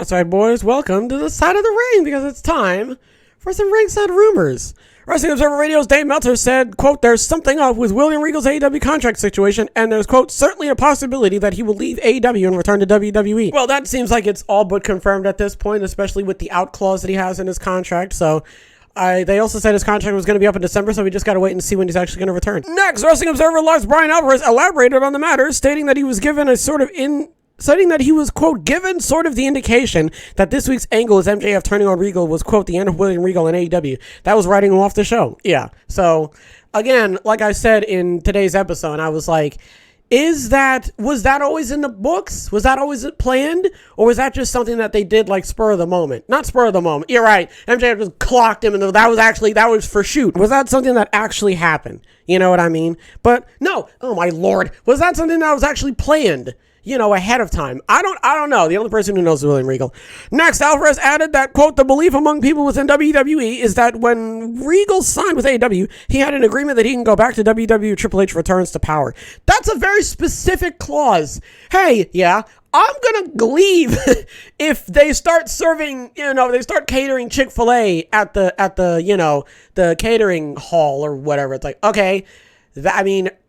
That's right, boys. Welcome to the side of the ring because it's time for some ringside rumors. Wrestling Observer Radio's Dave Meltzer said, quote, there's something up with William Regal's AEW contract situation, and there's, quote, certainly a possibility that he will leave AEW and return to WWE. Well, that seems like it's all but confirmed at this point, especially with the out clause that he has in his contract, so they also said his contract was going to be up in December, so we just got to wait and see when he's actually going to return. Next, Wrestling Observer Live's Brian Alvarez elaborated on the matter, stating that he was given a sort of quote, given sort of the indication that this week's angle is MJF turning on Regal was, quote, the end of William Regal and AEW. That was writing him off the show. Yeah. So, again, like I said in today's episode, I was like, was that always in the books? Was that always planned? Or was that just something that they did like spur of the moment? Not spur of the moment. You're right. MJF just clocked him and that was for shoot. Was that something that actually happened? You know what I mean? But no. Oh my Lord. Was that something that was actually planned? You know, ahead of time. I don't know. The only person who knows is William Regal. Next, Alvarez added that, quote, the belief among people within WWE is that when Regal signed with AEW, he had an agreement that he can go back to WWE. Triple H returns to power. That's a very specific clause. Hey, yeah, I'm going to leave if they start serving, they start catering Chick-fil-A at the catering hall or whatever. It's like, okay,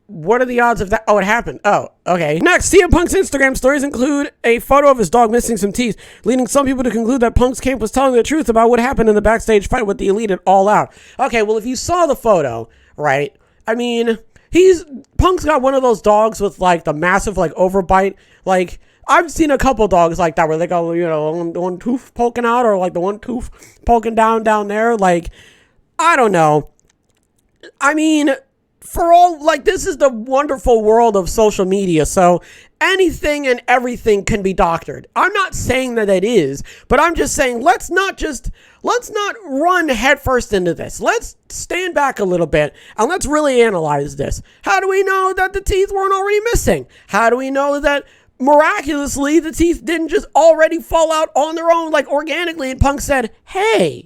what are the odds of that? Oh, it happened. Oh, okay. Next, CM Punk's Instagram stories include a photo of his dog missing some teeth, leading some people to conclude that Punk's camp was telling the truth about what happened in the backstage fight with the Elite at All Out. Okay, well, if you saw the photo, right, I mean, Punk's got one of those dogs with, like, the massive, like, overbite. Like, I've seen a couple dogs like that where they go, one tooth poking out or, like, the one tooth poking down there. Like, I don't know. I mean, this is the wonderful world of social media, so anything and everything can be doctored. I'm not saying that it is, but I'm just saying let's not run headfirst into this. Let's stand back a little bit and let's really analyze this. How do we know that the teeth weren't already missing? How do we know that miraculously the teeth didn't just already fall out on their own, like organically, and Punk said, hey,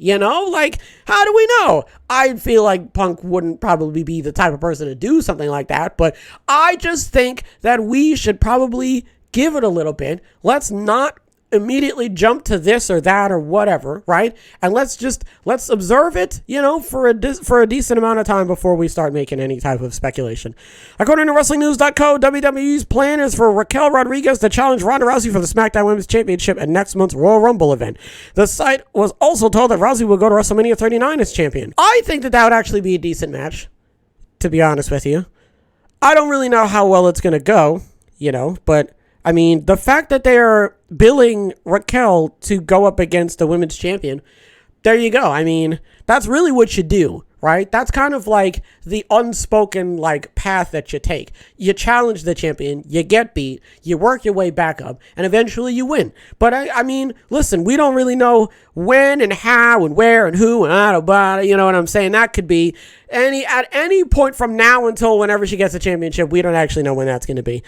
how do we know? I feel like Punk wouldn't probably be the type of person to do something like that, but I just think that we should probably give it a little bit. Let's not immediately jump to this or that or whatever, right? And let's observe it, for a decent amount of time before we start making any type of speculation. According to WrestlingNews.co, WWE's plan is for Raquel Rodriguez to challenge Ronda Rousey for the SmackDown Women's Championship at next month's Royal Rumble event. The site was also told that Rousey will go to WrestleMania 39 as champion. I think that would actually be a decent match, to be honest with you. I don't really know how well it's going to go, but I mean, the fact that they are billing Raquel to go up against the women's champion, there you go. I mean, that's really what you do, right? That's kind of like the unspoken, path that you take. You challenge the champion, you get beat, you work your way back up, and eventually you win. But I mean, listen, we don't really know when and how and where and who and you know what I'm saying? That could be at any point from now until whenever she gets a championship. We don't actually know when that's going to be.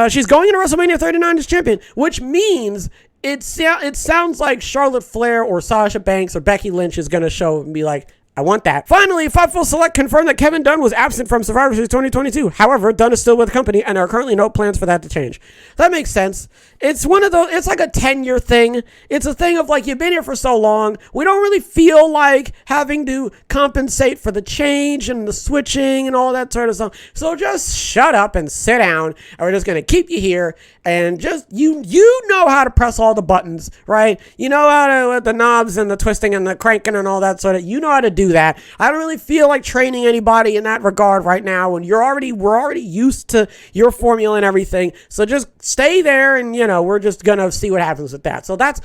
She's going into WrestleMania 39 as champion, which means it sounds like Charlotte Flair or Sasha Banks or Becky Lynch is going to show and be like, I want that. Finally, Fightful Select confirmed that Kevin Dunn was absent from Survivor Series 2022. However, Dunn is still with the company, and there are currently no plans for that to change. That makes sense. It's one of those, it's like a 10-year thing. It's a thing of you've been here for so long. We don't really feel like having to compensate for the change and the switching and all that sort of stuff. So just shut up and sit down, and we're just going to keep you here. And just, you know how to press all the buttons, right? You know how to, with the knobs and the twisting and the cranking and all that sort of, you know how to do that. I don't really feel like training anybody in that regard right now. And we're already used to your formula and everything. So just stay there and, we're just going to see what happens with that. So that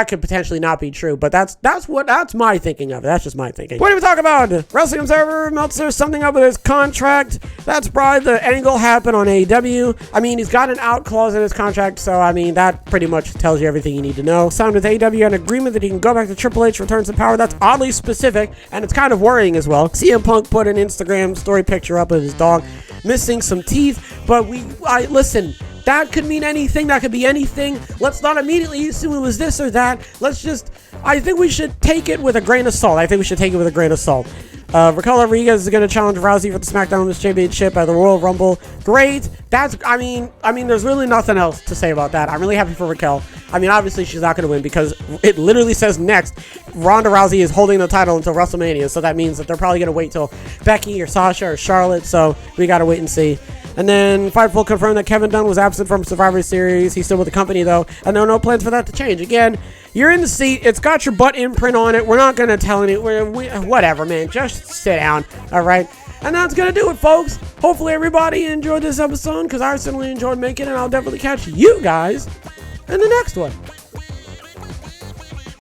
could potentially not be true, but that's my thinking of it. That's just my thinking. What do we talk about? Wrestling Observer, Meltzer, something up with his contract. That's probably the angle happened on AEW. I mean, he's got an out clause in his contract, so that pretty much tells you everything you need to know. Signed with AEW an agreement that he can go back to Triple H, returns to power. That's oddly specific, and it's kind of worrying as well. CM Punk put an Instagram story picture up of his dog missing some teeth, but listen, that could mean anything. That could be anything. Let's not immediately assume it was this or that. I think we should take it with a grain of salt. Raquel Rodriguez is going to challenge Rousey for the SmackDown Women's Championship at the Royal Rumble. Great. There's really nothing else to say about that. I'm really happy for Raquel. I mean, obviously she's not going to win because it literally says next, Ronda Rousey is holding the title until WrestleMania. So that means that they're probably going to wait till Becky or Sasha or Charlotte. So we got to wait and see. And then Fightful confirmed that Kevin Dunn was absent from Survivor Series. He's still with the company though, and there are no plans for that to change. Again, you're in the seat. It's got your butt imprint on it. We're not going to tell any, whatever, man. Just sit down. All right. And that's going to do it, folks. Hopefully everybody enjoyed this episode because I certainly enjoyed making it, and I'll definitely catch you guys in the next one.